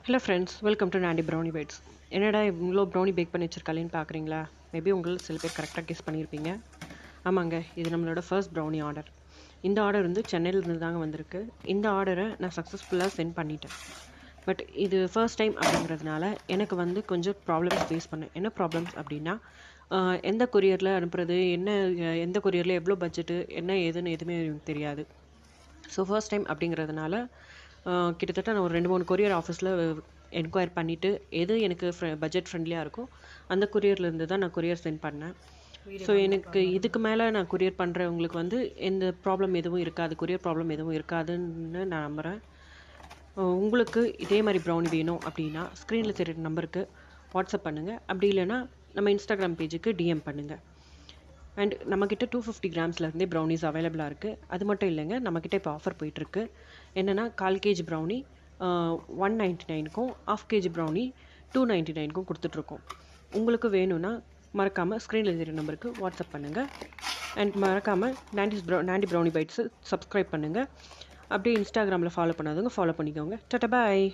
Hello friends, welcome to Nandy brownie bites. என்னடா இவ்வளோ brownie back பண்ணி வச்சிருக்காளேன்னு பார்க்குறீங்களா? மேபி உங்களில் சில பேர் கரெக்டாக கெஸ் பண்ணியிருப்பீங்க. ஆமாங்க, இது நம்மளோட ஃபர்ஸ்ட் ப்ரௌனி ஆர்டர். இந்த ஆர்டர் வந்து சென்னையிலேருந்து தாங்க வந்திருக்கு. இந்த ஆர்டரை நான் சக்ஸஸ்ஃபுல்லாக சென்ட் பண்ணிட்டேன். பட் இது ஃபர்ஸ்ட் டைம் அப்படிங்கிறதுனால எனக்கு வந்து கொஞ்சம் ப்ராப்ளம்ஸ் ஃபேஸ் பண்ணேன். என்ன ப்ராப்ளம்ஸ் அப்படின்னா, எந்த கொரியரில் அனுப்புறது, எந்த கொரியரில் எவ்வளோ பட்ஜெட்டு, என்ன ஏதுன்னு எதுவுமே எனக்கு தெரியாது. ஸோ ஃபர்ஸ்ட் டைம் அப்படிங்கிறதுனால கிட்டத்தட்ட நான் ஒரு 2-3 கொரியர் ஆஃபீஸில் என்கொயர் பண்ணிவிட்டு எது எனக்கு பட்ஜெட் ஃப்ரெண்ட்லியாக இருக்கோ அந்த கொரியர்லேருந்து தான் நான் கொரியர் சென்ட் பண்ணேன். ஸோ எனக்கு இதுக்கு மேலே நான் கொரியர் பண்ணுறவங்களுக்கு வந்து எந்த ப்ராப்ளம் எதுவும் இருக்காது, கொரியர் ப்ராப்ளம் எதுவும் இருக்காதுன்னு நான் நம்புகிறேன். உங்களுக்கு இதே மாதிரி ப்ரௌனி வேணும் அப்படின்னா ஸ்க்ரீனில் தெரியுற நம்பருக்கு வாட்ஸ்அப் பண்ணுங்கள். அப்படி இல்லைன்னா நம்ம இன்ஸ்டாகிராம் பேஜுக்கு டிஎம் பண்ணுங்கள். அண்ட் நம்மக்கிட்ட 250 கிராம்ஸ்லேருந்தே ப்ரௌனிஸ் அவைலபிளாக இருக்குது. அது மட்டும் இல்லைங்க, நம்மக்கிட்ட இப்போ ஆஃபர் போயிட்டுருக்கு. என்னென்னா 1/4 கேஜி ப்ரௌனி 199க்கும், 1/2 கேஜி ப்ரௌனி 299க்கும் கொடுத்துட்ருக்கோம். உங்களுக்கு வேணும்னா மறக்காமல் ஸ்க்ரீனில் தெரியுற நம்பருக்கு வாட்ஸ்அப் பண்ணுங்கள். அண்ட் மறக்காமல் நாண்டி ப்ரௌனி பைட்ஸு சப்ஸ்கிரைப் பண்ணுங்கள். அப்படியே இன்ஸ்டாகிராமில் ஃபாலோ பண்ணாதவங்க ஃபாலோ பண்ணிக்கோங்க. டாடா பாய்.